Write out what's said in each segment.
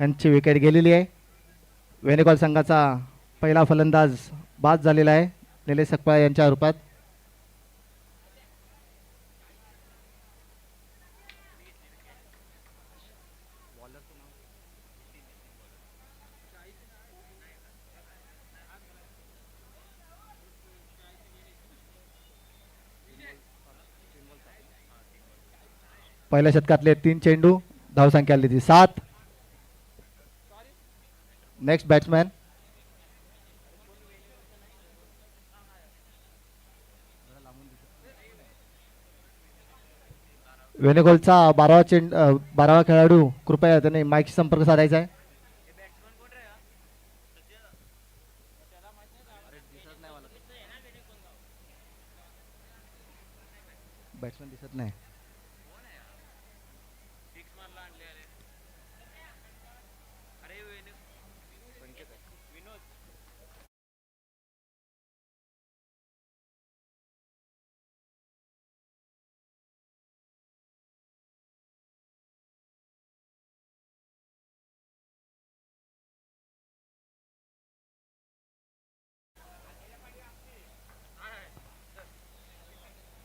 यांची विकेट गेलेली आहे. वेणुगोपाल संघाचा पहिला फलंदाज बाद झालेला आहे निलेश सकपाळ यांच्या रूपात. पहिल्या शतकातले 3 चेंडू, धावसंख्या आली ती 7. नेक्स्ट बॅट्समॅन वेणुगोलचा 12वा खेळाडू, कृपया त्याने माईकशी संपर्क साधायचा आहे. बॅट्समॅन दिसत नाही.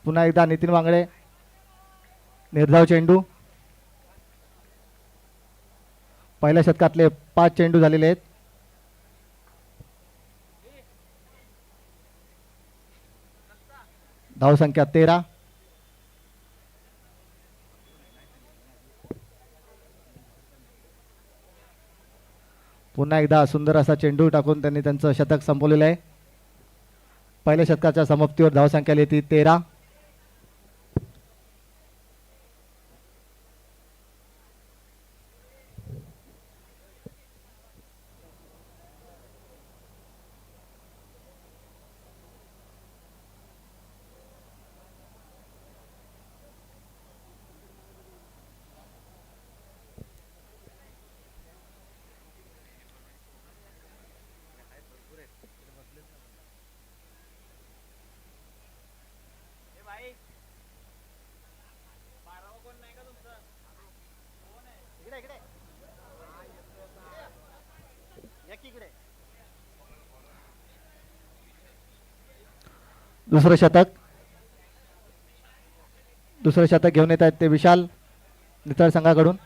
पुन्हा एकदा नितीन वांगळे, निर्धाव चेंडू. पहिल्या शतकातले 5 चेंडू झालेले आहेत. धावसंख्या 13. पुन्हा एकदा सुंदर असा चेंडू टाकून त्यांनी त्यांचं शतक संपवलेलं आहे. पहिल्या शतकाच्या समाप्तीवर धावसंख्या येते 13. दुसरं शतक घेऊन येत आहेत ते विशाल नितळ संघाकडून.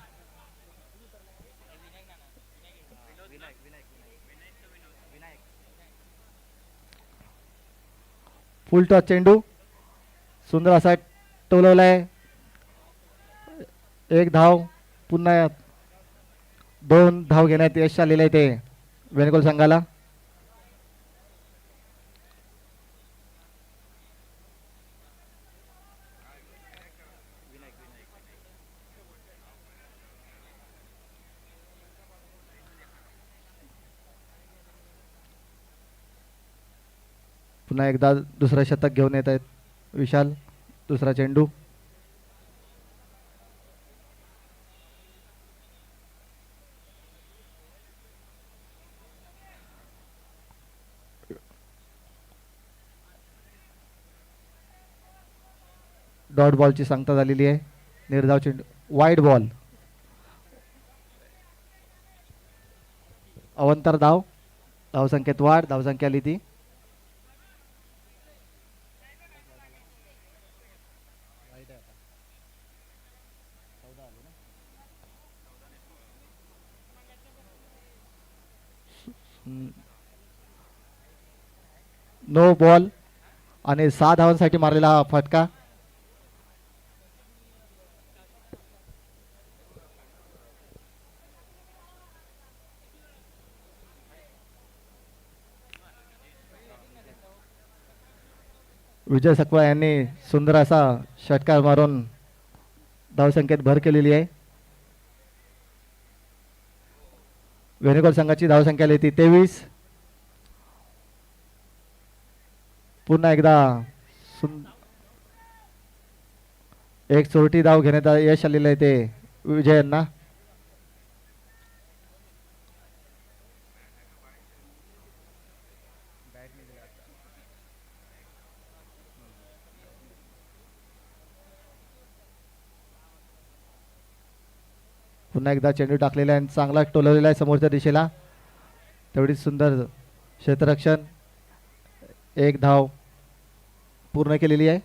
फुल टॉस चेंडू सुंदर असा टोलवलाय. 1 धाव, पुन्हा 2 धाव घेण्यात यश आलेलं आहे ते वेणुगोपाल संघाला. पुन्हा एकदा दुसरं शतक घेऊन येत आहेत विशाल. दुसरा चेंडू. डॉट बॉलची सांगता झालेली आहे. निर्धाव चेंडू, वाईड बॉल. अवंतर धाव, धावसंख्येत वाढ. धावसंख्या आली ती 9 बॉल आणि 6 धावांसाठी मारलेला हा फटका. विजय सकपाळ यांनी सुंदर असा षटकार मारून धावसंख्येत भर केलेली आहे. वेणुगोपाल संघाची धावसंख्या येते 23. पुन्हा एकदा एक चोरटी धाव घेण्यात यश आलेलं आहे ते विजय यांना. पुन्हा एकदा चेंडू टाकलेला आहे आणि चांगला टोलवलेला आहे समोरच्या दिशेला. तेवढीच सुंदर क्षेत्ररक्षण. एक धाव पूर्ण केलेली आहे.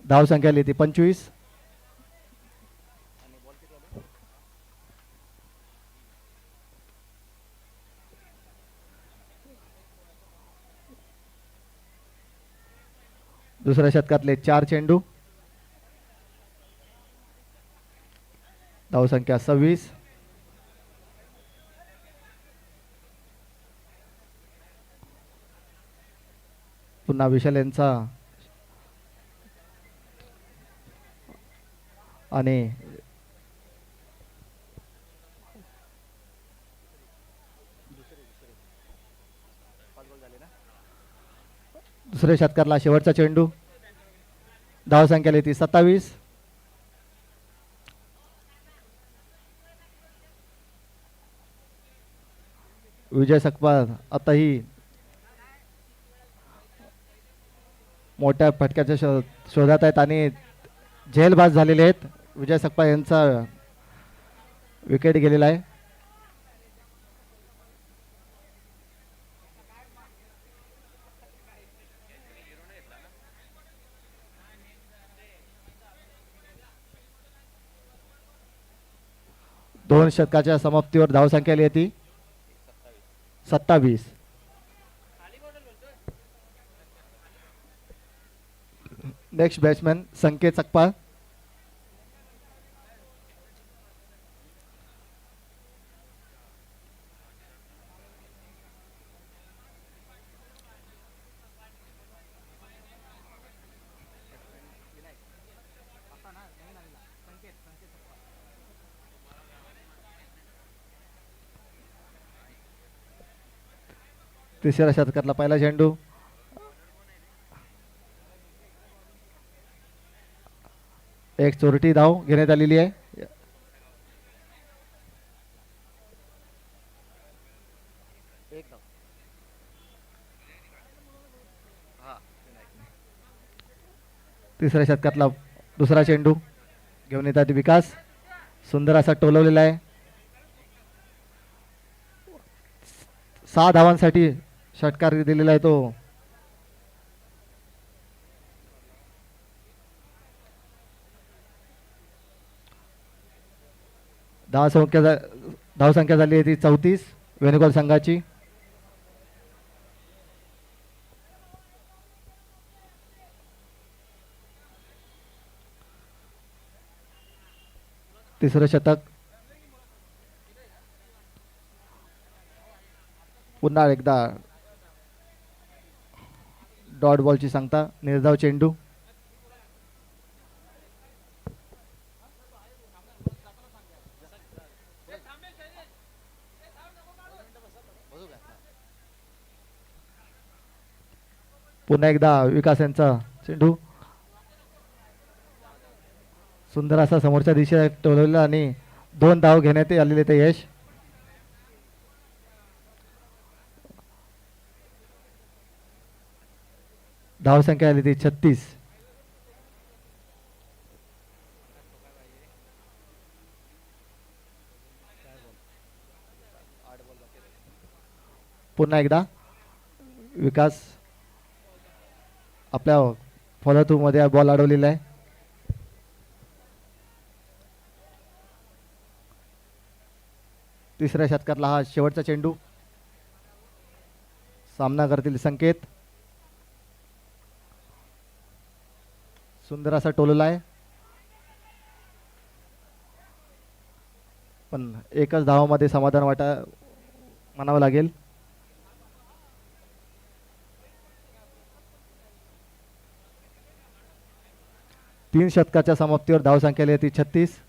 धाव संख्या लिहिते 25. दुसऱ्या शतकातले 4 चेंडू. धाव संख्या 26. पुन्हा विशाल यांचा आणि दुसऱ्या षटकातला शेवटचा चेंडू. धाव संख्या लिहिते 27. विजय सकपाळ आताही मोठ्या फटक्याच्या शोधात आहेत आणि झेलबाज झालेले आहेत. विजय सकपाळ यांचा विकेट गेलेला आहे. दोन षटकाच्या समाप्तीवर धावसंख्या येते 27. नेक्स्ट बॅट्समॅन संकेत सकपाळ. तिसऱ्या शतकातला पहिला चेंडू. एक चोरटी धाव घेण्यात आलेली आहे. तिसऱ्या शतकातला दुसरा चेंडू घेऊन येतात विकास. सुंदर असा टोलवलेला आहे. 6 धावांसाठी षटकार दिलेला आहे तो. धावसंख्या झाली आहे ती 34 वेणुगोपाल संघाची. तिसरं षटक. पुन्हा एकदा डॉट बॉलची सांगता. निर्धाव चेंडू. पुन्हा एकदा विकास यांचा चेंडू. सुंदर असा समोरच्या दिशेला टोलवलेला आणि 2 धाव घेण्यात आलेले ते यश. धाव संख्या आली ती 36. पुन्हा एकदा विकास आपल्या फॉलो थ्रू मध्ये बॉल अडवलेला आहे. तिसऱ्या षटकातला हा शेवटचा चेंडू. सामना करतील संकेत. सुंदर असा टोलला आहे पण एकच धावामध्ये समाधान म्हणावं लागेल. तीन षटकाच्या समाप्तीवर धावसंख्या येते 36.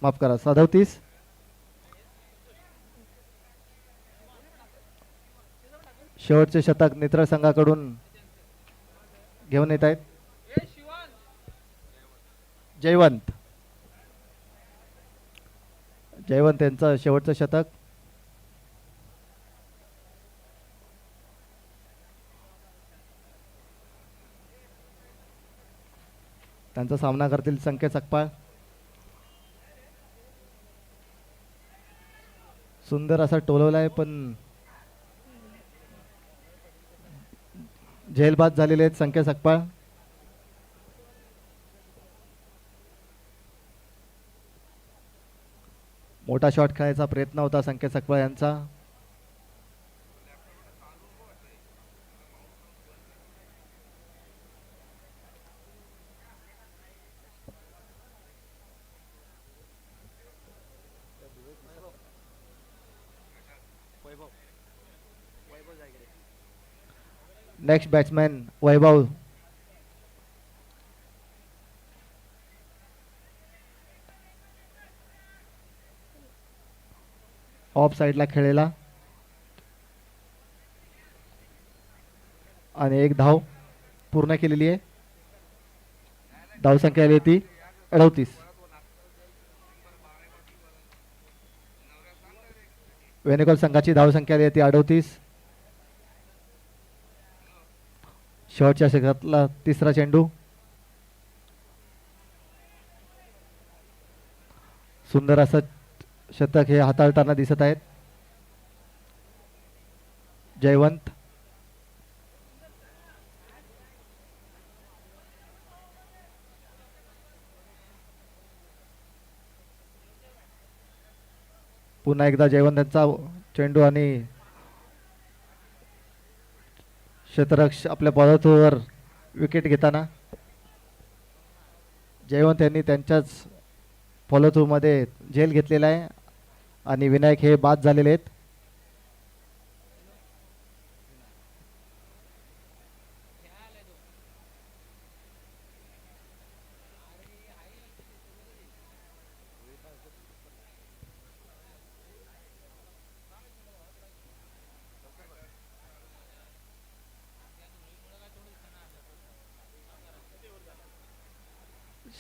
माफ करा 37. शेवटचे षटक नेत्र संघाकडून घेऊन येत आहेत जयवंत यांचं शेवटचं शतक. त्यांचा सामना करतील संकेत सकपाळ. सुंदर असा टोलवला आहे पण झेलबाद झालेले आहेत संकेत सकपाळ. मोठा शॉट खेळायचा प्रयत्न होता संकेत सकपाळ यांचा. Next batsman Vaibhav. ऑफ साइडला खेळलेला आणि एक धाव पूर्ण केलेली आहे. धावसंख्या आली ती 38. वेणुगोपाल संघाची धावसंख्या आली ती 38. शेवटच्या षटकातला तिसरा चेंडू. सुंदर असं शतक हे हाताळताना दिसत आहेत जयवंत. पुन्हा एकदा जयवंत यांचा चेंडू आणि क्षेत्ररक्षक आपल्या पॉझिटिव्हवर विकेट घेताना जयवंत यांनी त्यांच्याच फॉलो थ्रू मध्ये झेल घेतलेला आहे आणि विनायक हे बाद झालेले आहेत.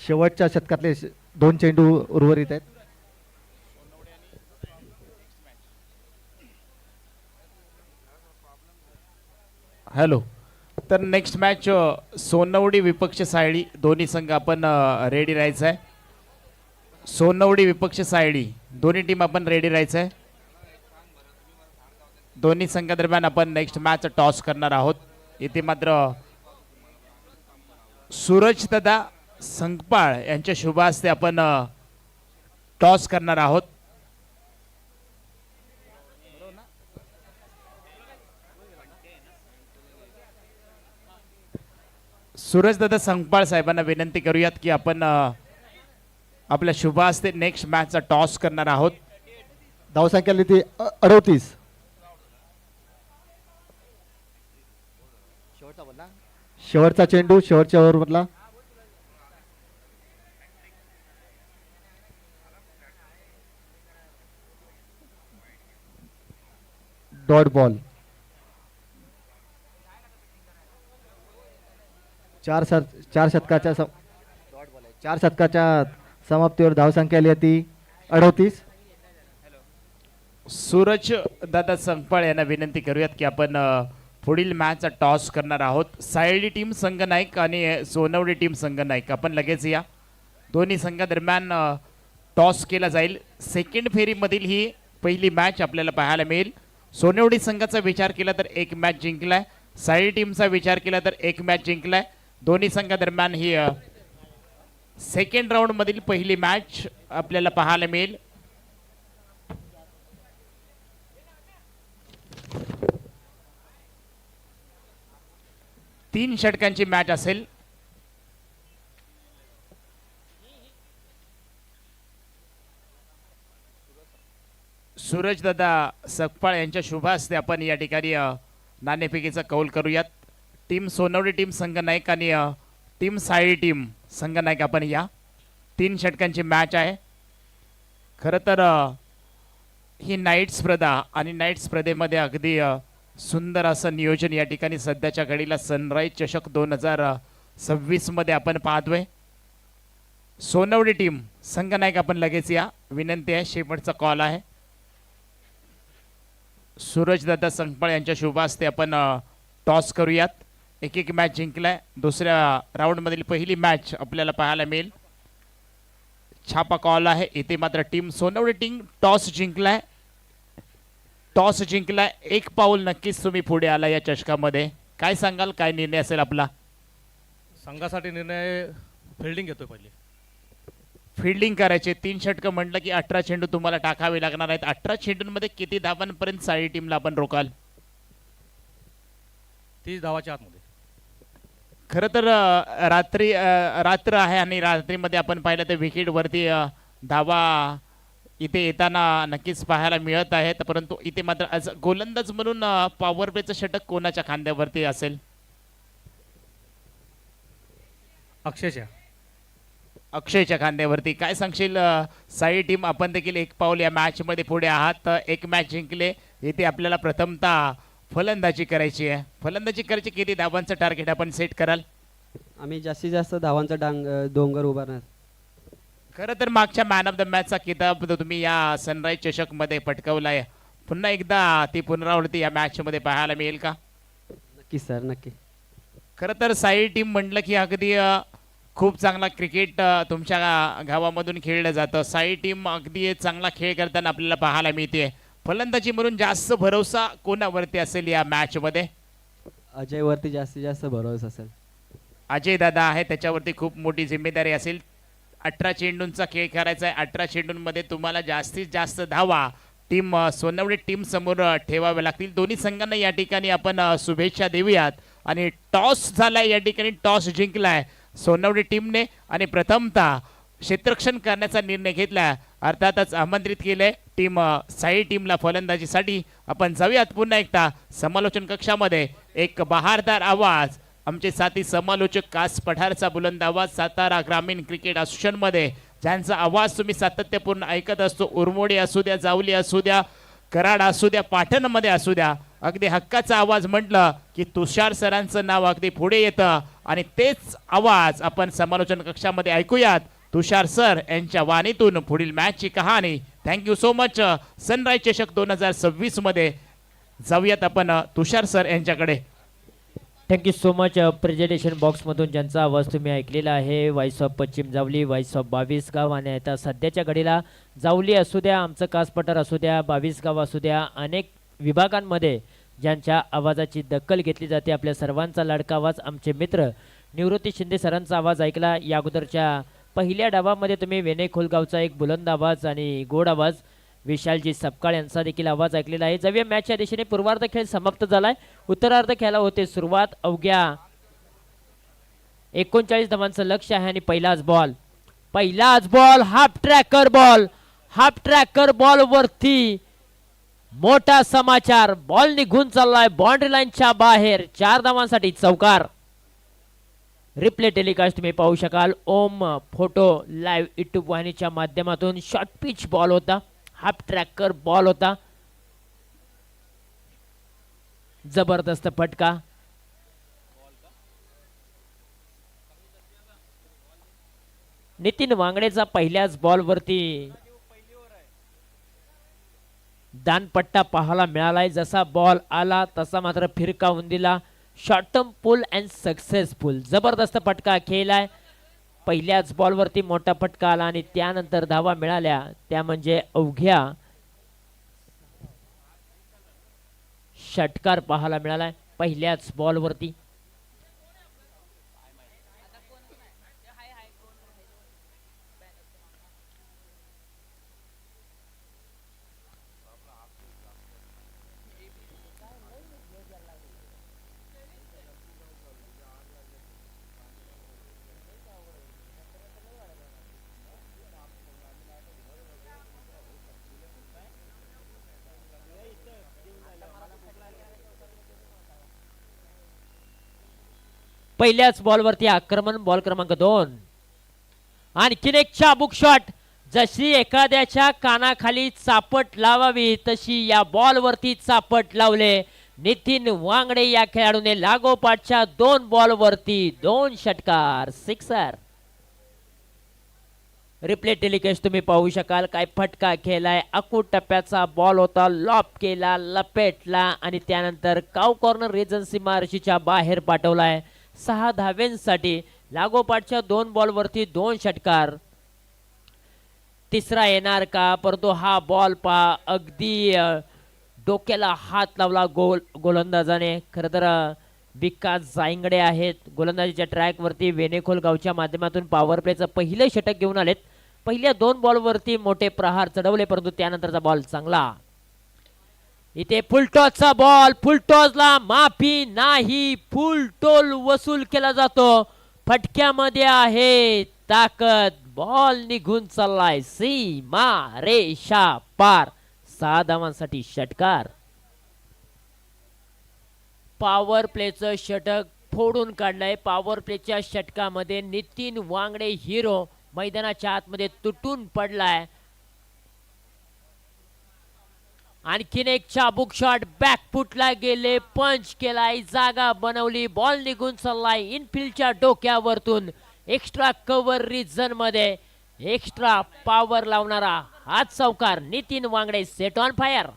शेवटच्या शतकातले 2 चेंडू उर्वरित आहेत. हॅलो. तर नेक्स्ट मॅच सोनवडी विपक्ष सायडी दोन्ही संघ आपण रेडी राहायचं आहे. सोनवडी विपक्ष सायडी दोन्ही टीम आपण रेडी राहायचं आहे. दोन्ही संघादरम्यान आपण नेक्स्ट मॅच टॉस करणार आहोत. इथे मात्र सूरज दादा संकपाळ यांच्या शुभ हस्ते आपण टॉस करणार आहोत. सूरज दादा संकपाळ साहेबांना विनंती करूयात की आपण आपल्या शुभ हस्ते नेक्स्ट मॅचचा टॉस करणार आहोत. धावसंख्या आली ती 38. शेवटचा चेंडू शेवटच्या ओव्हरमधला. Dot ball. चार शतकाच्या समाप्तीवर धावसंख्या आली ती 38. सूरज दादा संकपाळ यांना विनंती करूयात की आपण पुढील मॅचचा टॉस करणार आहोत. सायडी टीम संघ नाईक आणि सोनवडी टीम संघ नाईक आपण लगेच या. दोन्ही संघादरम्यान टॉस केला जाईल. सेकंड फेरीमधील ही पहिली मॅच आपल्याला पाहायला मिळेल. सोनवडी संघाचा विचार केला तर एक मॅच जिंकलाय. सायडी टीमचा विचार केला तर एक मॅच जिंकलाय. दोन्ही संघादरम्यान ही सेकंड राऊंड मधील पहिली मॅच आपल्याला पाहायला मिळेल. तीन षटकांची मॅच असेल. सूरज दादा सकपाळ यांच्या शुभ हस्ते आपण या ठिकाणी नाणेफेकीचा कौल करूयात. टीम सोनवडी टीम संघ नाईक आणि टीम सायडी टीम संघ नाईक आपण या. तीन षटकांची मॅच आहे. खरं तर ही नाईट स्पर्धा आणि नाईट स्पर्धेमध्ये अगदी सुंदर असं नियोजन या ठिकाणी सध्याच्या घडीला सनराईज चषक 2026 मध्ये आपण पाहतोय. सोनवडी टीम संघ नाईक आपण लगेच या. विनंती आहे, शेवटचा कॉल आहे. सूरज दादा संकपाळ यांच्या शुभ हस्ते आपण टॉस करूयात. एक एक मॅच जिंकलाय. दुसऱ्या राऊंडमधील पहिली मॅच आपल्याला पाहायला मिळेल. छापा कॉल आहे इथे. मात्र team Sonwadi team toss जिंकलाय. Toss जिंकलाय. एक पाऊल नक्कीच तुम्ही पुढे आला या चषकामध्ये. काय सांगाल, काय निर्णय असेल आपला? संघासाठी निर्णय फिल्डिंग घेतोय पहिले. फिल्डिंग करायचे. 3 षटकं म्हटलं की 18 चेंडू तुम्हाला टाकावे लागणार आहेत. 18 चेंडूंमध्ये किती धावांपर्यंत साई टीमला आपण रोकाल? 30 धावाच्या आतमध्ये. खरं तर रात्र आहे आणि रात्रीमध्ये आपण पाहिलं तर विकेटवरती धावा इथे येताना नक्कीच पाहायला मिळत आहेत. परंतु इथे मात्र आज गोलंदाज म्हणून पॉवर प्लेचं षटक कोणाच्या खांद्यावरती असेल? अक्षयच्या खांद्यावरती. काय सांगशील साई टीम, आपण देखील एक पाऊल या मॅच मध्ये पुढे आहात. एक मॅच जिंकले. इथे आपल्याला प्रथमतः फलंदाजी करायची आहे. फलंदाजी करायची. किती धावांचं टार्गेट आपण सेट कराल? आम्ही जास्तीत जास्त धावांचा डोंगर उभारणार. खरं तर मागच्या मॅन ऑफ द मॅचचा किताब तुम्ही या सनराईज चषक मध्ये पटकावलाय. पुन्हा एकदा ती पुनरावृत्ती या मॅच मध्ये पाहायला मिळेल का? नक्की सर, नक्की. खरं तर साई टीम म्हटलं की अगदी खूप चांगला क्रिकेट तुमच्या गावामधून खेळलं जातं. साई टीम अगदी चांगला खेळ करताना आपल्याला पाहायला मिळते. फलंदाजी म्हणून जास्त भरोसा कोणावरती असेल या मॅच मध्ये? अजयवरती जास्तीत जास्त भरोसा असेल. अजय दादा आहे, त्याच्यावरती खूप मोठी जिम्मेदारी असेल. 18 चेंडूंचा खेळ करायचा आहे. 18 चेंडूंमध्ये तुम्हाला जास्तीत जास्त धावा टीम सोनवडी टीम समोर ठेवाव्या लागतील. दोन्ही संघांना या ठिकाणी आपण शुभेच्छा देऊयात. आणि टॉस झालाय या ठिकाणी. टॉस जिंकलाय सोनवडी टीमने आणि प्रथमतः क्षेत्ररक्षण करण्याचा निर्णय घेतला. अर्थातच आमंत्रित केलंय टीम साई टीमला फलंदाजीसाठी. आपण जाऊयात पुन्हा एकदा समालोचन कक्षामध्ये. एक बहारदार आवाज आमचे साथी समालोचक कास पठारचा बुलंद आवाज सातारा ग्रामीण क्रिकेट असोसिएशन मध्ये, ज्यांचा आवाज तुम्ही सातत्यपूर्ण ऐकत असतो. उरमोडी असू द्या, जावली असू द्या, कराड असू द्या, पाटणमध्ये असू द्या, अगदी हक्काचा आवाज म्हटलं की तुषार सरांचं नाव अगदी पुढे येतं. आणि तेच आवाज आपण समालोचन कक्षामध्ये ऐकूयात. तुषार सर यांच्या वाणीतून पुढील मॅचची कहाणी. Thank you so much. सनराईज चषक 2026 मध्ये जाऊयात आपण तुषार सर यांच्याकडे. Thank you so much. प्रेझेंटेशन बॉक्समधून ज्यांचा आवाज तुम्ही ऐकलेला आहे, व्हॉइस ऑफ पश्चिम जावली, व्हॉइस ऑफ 22 गाव. आणि आता सध्याच्या घडीला जावली असू द्या, आमचं कासपठार असू द्या, 22 गाव असू द्या, अनेक विभागांमध्ये ज्यांच्या आवाजाची दखल घेतली जाते. आपल्या सर्वांचा लाडका आवाज आमचे मित्र निवृत्ती शिंदे सरांचा आवाज ऐकला. या अगोदरच्या पहिल्या डावामध्ये तुम्ही वेणे खोलगावचा एक बुलंद आवाज आणि गोड आवाज विशालजी सपकाळ यांचा देखील आवाज ऐकलेला आहे. जव्या मॅचच्या दिशेने पूर्वार्ध खेळ समाप्त झालाय. उत्तरार्ध खेळाला होते सुरुवात. अवघ्या 39 धावांचं लक्ष आहे आणि पहिलाच बॉल हाफ ट्रॅकर बॉल वरती मोठा समाचार. बॉल निघून चाललाय बाउंड्री लाईनच्या बाहेर. 4 धावांसाठी चौकार. रिप्ले टेलिकास्ट तुम्ही पाहू शकाल ओम फोटो लाईव्ह युट्यूब वाहिनीच्या माध्यमातून. शॉर्ट पिच बॉल होता, हाफ ट्रॅकर बॉल होता. जबरदस्त फटका. नितीन वांगडेचा पहिल्याच बॉलवरती दानपट्टा पाहायला मिळालाय. जसा बॉल आला तसा मात्र फिरकावून दिला. Short term pull and successful. जबरदस्त फटका खेळलाय. पहिल्याच बॉलवरती मोठा फटका आला आणि त्यानंतर धावा मिळाल्या त्या म्हणजे अवघ्या षटकार पाहायला मिळालाय पहिल्याच बॉलवरती. पहिल्याच बॉलवरती आक्रमण. बॉल क्रमांक 2. आणखीन एक चाबूक शॉट. जशी एखाद्याच्या कानाखाली चापट लावावी तशी या बॉलवरती चापट लावले नितीन वांगडे या खेळाडूने. लागोपाठच्या 2 बॉलवरती 2 षटकार. सिक्सर. रिप्ले टेलिकास्ट तुम्ही पाहू शकाल. काय फटका खेळलाय, अकूट टप्प्याचा बॉल होता, लॉप केला, लपेटला आणि त्यानंतर काव कॉर्नर रिजन सीमारेषेच्या बाहेर पाठवलाय. 6 धाव्यांसाठी लागोपाठच्या 2 बॉलवरती 2 षटकार. तिसरा येणार का, परंतु हा बॉल पहा अगदी डोक्याला हात लावला गोलंदाजाने. खरं तर विकास जायंगडे आहेत गोलंदाजीच्या ट्रॅकवरती. वेनेखोल गावच्या माध्यमातून पॉवर प्लेचं पहिलं षटक घेऊन आलेत. पहिल्या 2 बॉलवरती मोठे प्रहार चढवले, परंतु त्यानंतरचा बॉल चांगला. इथे फुलटॉसचा बॉल, फुलटॉसला माफी नाही, फुलटोल वसूल केला जातो. फटक्यामध्ये आहे ताकद, बॉल निघून चाललाय सीमा रेषा पार. 6 धावांसाठी षटकार. पॉवर प्लेचं षटक फोडून काढलंय. पॉवर प्लेच्या षटकामध्ये नितीन वांगडे हिरो मैदानाच्या आतमध्ये तुटून पडलाय. आणखीन एक चाबूक शॉट बॅकफुटला गेले, पंच केलाय, जागा बनवली, बॉल निघून चाललाय इनफिल्डच्या डोक्यावरतून. एक्स्ट्रा कव्हर रिजन मध्ये एक्स्ट्रा पॉवर लावणारा हात चौकार Nitin Wangde set on fire.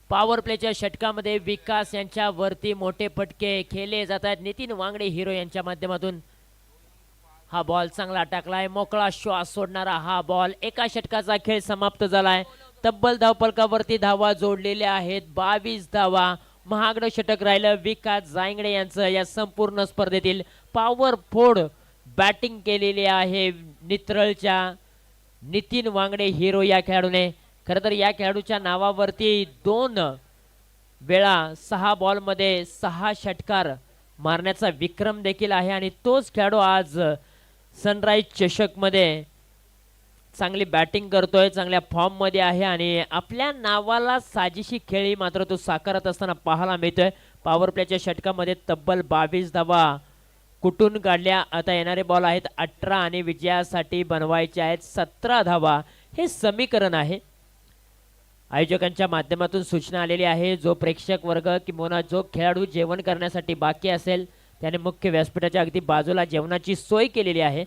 Power प्लेच्या षटकामध्ये विकास यांच्या वरती मोठे फटके खेळले जात आहेत. नितीन वांगडे हिरो यांच्या माध्यमातून हा बॉल चांगला टाकलाय, मोकळा श्वास सोडणारा हा बॉल. एका षटकाचा खेळ समाप्त झालाय. तब्बल धावफलकावरती धावा जोडलेल्या आहेत 22 धावा. महागडं षटक राहिलं विकास जायंगडे यांचं या संपूर्ण स्पर्धेतील. पॉवर फोड बॅटिंग केलेली आहे नित्रळच्या नितीन वांगडे हिरो या खेळाडूने. खरं तर या खेळाडूच्या नावावरती 2 वेळा 6 बॉलमध्ये 6 षटकार मारण्याचा विक्रम देखील आहे आणि तोच खेळाडू आज सनराइज चषक मध्ये चांगली बॅटिंग करतोय, चांगल्या फॉर्म मध्ये आहे आणि आपल्या नावाला साजेशी खेळी मात्र तो साकारत असताना पाहायला मिळतोय. पॉवर प्लेच्या षटकामध्ये तब्बल 22 धावा कुठून काढल्या. आता येणारे बॉल आहेत 18 आणि विजयासाठी बनवायचे आहेत 17 धावा. हे समीकरण आहे. आयोजकांच्या माध्यमातून सूचना आलेली आहे, जो प्रेक्षक वर्ग किंवा जो खेळाडू जेवण करण्यासाठी बाकी असेल त्याने मुख्य व्यासपीठाच्या अगदी बाजूला जेवणाची सोय केलेली आहे.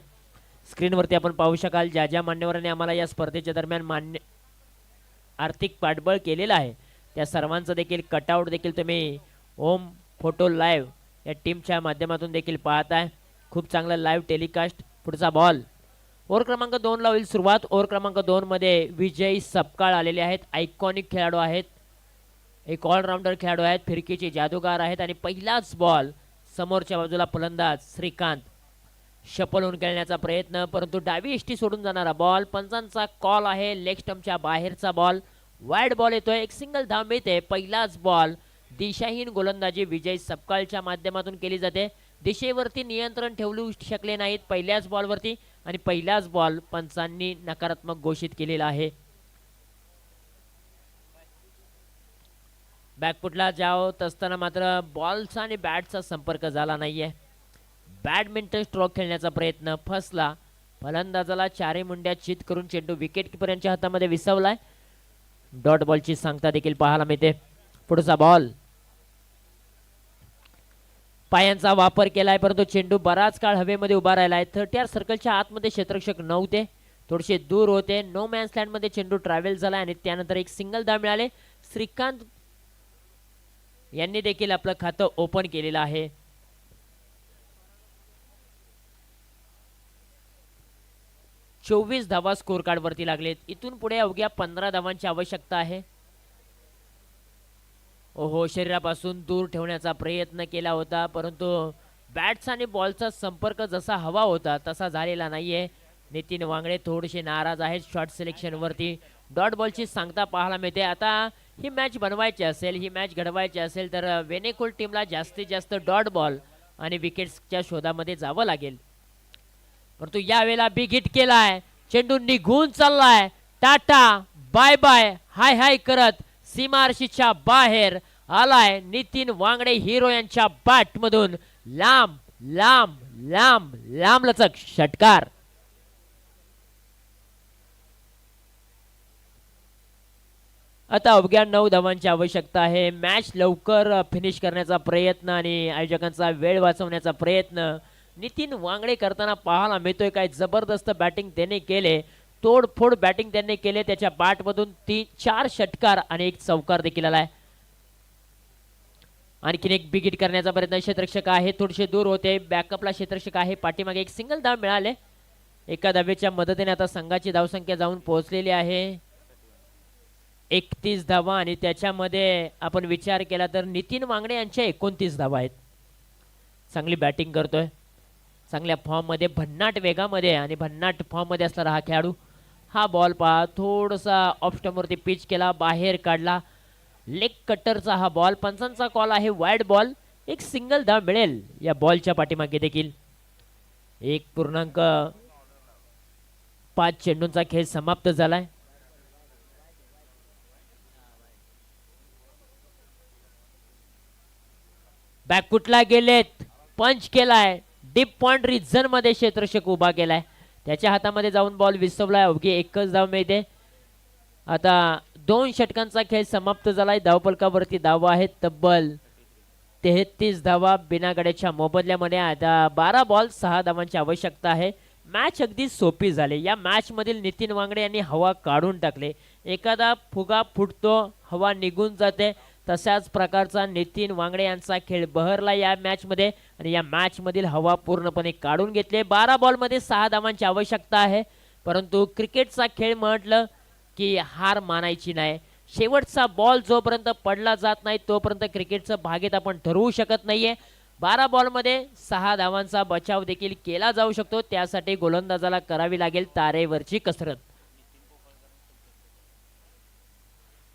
स्क्रीनवरती आपण पाहू शकाल ज्या ज्या मान्यवरांनी आम्हाला या स्पर्धेच्या दरम्यान आर्थिक पाठबळ केलेलं आहे त्या सर्वांचं देखील कटआउट देखील तुम्ही ओम फोटो लाईव्ह या टीमच्या माध्यमातून देखील पाहताय. खूप चांगलं लाईव्ह टेलिकास्ट. पुढचा बॉल ओव्हर क्रमांक 2 ला होईल सुरुवात. ओव्हर क्रमांक 2 मध्ये विजय सपकाळ आलेले आहेत. आयकॉनिक खेळाडू आहेत, एक ऑलराऊंडर खेळाडू आहेत, फिरकीचे जादूगार आहेत आणि पहिलाच बॉल समोरच्या बाजूला फलंदाज श्रीकांत शपलून खेळण्याचा प्रयत्न, परंतु डावी इष्टी सोडून जाणारा बॉल. पंचांचा कॉल आहे, लेग स्टंपच्या बाहेरचा बॉल. वाईड बॉल येतोय, एक सिंगल धाव मिळते. पहिलाच बॉल दिशाहीन गोलंदाजी विजय सपकाळच्या माध्यमातून केली जाते. दिशेवरती नियंत्रण ठेवू शकले नाहीत पहिल्याच बॉलवरती आणि पहिलाच बॉल पंचांनी नकारात्मक घोषित केलेला आहे. बॅकफुटला जावत असताना मात्र बॉलचा आणि बॅटचा संपर्क झाला नाहीये. बॅडमिंटन स्ट्रोक खेळण्याचा प्रयत्न फसला. फलंदाजाला 4 मुंड्या चित करून चेंडू विकेट किपर यांच्या हातामध्ये विसवलाय. डॉट बॉलची सांगता देखील पाहायला मिळते. पुढचा बॉल पायांचा वापर केलाय, परंतु चेंडू बराच काळ हवेमध्ये उभा राहिलाय. 30 सर्कलच्या आतमध्ये क्षेत्ररक्षक नव्हते, थोडेसे दूर होते. नो मॅन्स लँड मध्ये चेंडू ट्रॅव्हल झाला आणि त्यानंतर एक सिंगल धाव मिळाले. श्रीकांत यांनी देखील आपलं खातं ओपन केलेलं आहे. चोवीस धावा स्कोर कार्ड वरती लागलेत. इथून पुढे अवघ्या 15 धावांची आवश्यकता आहे. ओहो, शरीरापासून दूर ठेवण्याचा प्रयत्न केला होता, परंतु बॅट्स आणि बॉलचा संपर्क जसा हवा होता तसा झालेला नाहीये. नितीन वांगडे थोडेसे नाराज आहेत शॉट सिलेक्शन वरती. डॉट बॉलची सांगता पाहायला मिळते. आता ही मॅच बनवायची असेल, ही मॅच घडवायची असेल तर वेनेकोल टीमला जास्तीत जास्त डॉट बॉल आणि विकेट्सच्या शोधामध्ये जावं लागेल. परंतु यावेळेला बिग हिट केलाय, चेंडू निघून चाललाय. टाटा बाय बाय हाय हाय करत सीमारशीच्या बाहेर आलाय नितीन वांगडे हिरो यांच्या बॅट मधून. लांब लांब लांब लांब लचक षटकार. आता अवघ्या 9 धावांची आवश्यकता आहे. मॅच लवकर फिनिश करण्याचा प्रयत्न आणि आयोजकांचा वेळ वाचवण्याचा प्रयत्न नितीन वांगडे करताना पाहायला मिळतोय. काय जबरदस्त बॅटिंग त्याने केले, तोडफोड बॅटिंग त्यांनी केले. त्याच्या बॅटमधून 4 षटकार आणि 1 चौकार देखील आलाय. आणखीन एक बिग हिट करण्याचा प्रयत्न. क्षेत्ररक्षक आहे थोडेसे दूर होते, बॅकअपला क्षेत्ररक्षक आहे. पाठीमागे एक सिंगल धाव मिळाले. एका धावेच्या मदतीने आता संघाची धावसंख्या जाऊन पोहोचलेली आहे 31 धावा आणि त्याच्यामध्ये आपण विचार केला तर नितीन वांगडे यांच्या 29 धावा आहेत. चांगली बॅटिंग करतोय, चांगल्या फॉर्म मध्ये, भन्नाट वेगामध्ये आणि भन्नाट फॉर्म मध्ये असणारा हा खेळाडू. हा बॉल पहा थोडासा ऑफ स्टंपवरती पिच केला, बाहेर काढला. लेग कटरचा हा बॉल, पंचांचा कॉल आहे वाईड बॉल. एक सिंगल धाव मिळेल या बॉलच्या पाठीमागे देखील. 1.5 चेंडूंचा खेळ समाप्त झालाय. बॅकफुटला गेलेत, पंच केलाय, डीप पॉइंट रिझन मध्ये क्षेत्ररक्षक उभा केलाय. त्याच्या हातामध्ये जाऊन बॉल विसवलाय. अवघी एकच धाव मिळते. आता 2 षटकांचा खेळ समाप्त झालाय. धावफलकावरती धावा आहेत तब्बल 33 धावा बिना गड्याच्या मोबदल्यामध्ये. आता 12 बॉल 6 धावांची आवश्यकता आहे. मॅच अगदी सोपी झाली. या मॅच मधील नितीन वांगडे यांनी हवा काढून टाकले. एखादा फुगा फुटतो, हवा निघून जाते, तशाच प्रकारचा नितीन वांगडे यांचा खेळ बहरला या मॅच मध्ये आणि या मॅच मधील हवा पूर्णपणे काढून घेतले. 12 बॉल मध्ये 6 धावांची आवश्यकता आहे. परंतु क्रिकेटचा खेळ म्हटलं की हार मानायची नाही. शेवटचा बॉल जोपर्यंत पडला जात नाही तोपर्यंत क्रिकेटचं भागीत आपण ठरवू शकत नाहीये. 12 बॉल मध्ये 6 धावांचा बचाव देखील केला जाऊ शकतो. त्यासाठी गोलंदाजाला करावी लागेल तारेवरची कसरत.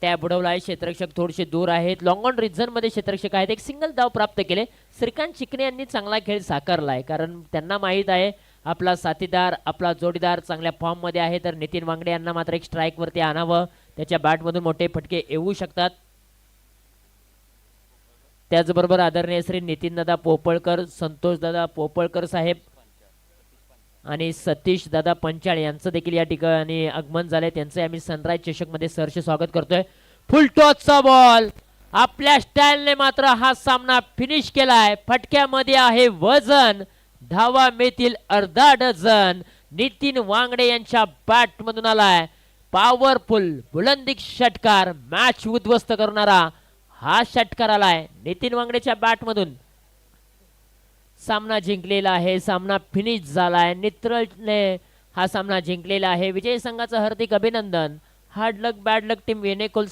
त्या बुडवला आहे. क्षेत्ररक्षक थोडेसे दूर आहेत, लॉंग ऑन रिझन मध्ये क्षेत्ररक्षक आहेत. एक सिंगल धाव प्राप्त केले. श्रीकांत चिकणे यांनी चांगला खेळ साकारलाय, कारण त्यांना माहित आहे आपला साथीदार, आपला जोडीदार चांगल्या फॉर्म मध्ये आहे. तर नितीन वांगडे यांना मात्र एक स्ट्राईक वरती आणावं. त्याच्या बॅट मधून मोठे फटके येऊ शकतात. त्याचबरोबर आदरणीय श्री नितीन दादा पोपळकर, संतोष दादा पोपळकर साहेब आणि सतीश दादा पंचाळ यांचं देखील या ठिकाणी आगमन झालंय. त्यांचं आम्ही सनराइज चषक मध्ये सहर्ष स्वागत करतोय. फुल टॉसचा बॉल, आपल्या स्टाईलने मात्र हा सामना फिनिश केलाय. फटक्यामध्ये आहे वजन, धावा मिळतील अर्धा डझन. नितीन वांगडे यांच्या बॅट मधून आलाय पॉवरफुल बुलंदी षटकार. मॅच उद्ध्वस्त करणारा हा षटकार आलाय नितीन वांगडेच्या बॅट मधून. सामना जिंकलेला आहे, सामना फिनिश झालाय. नित्रने हा सामना जिंकलेला आहे. विजय संघाचं हार्दिक अभिनंदन. हार्ड लक बॅड लक टीम वेनेकोल्स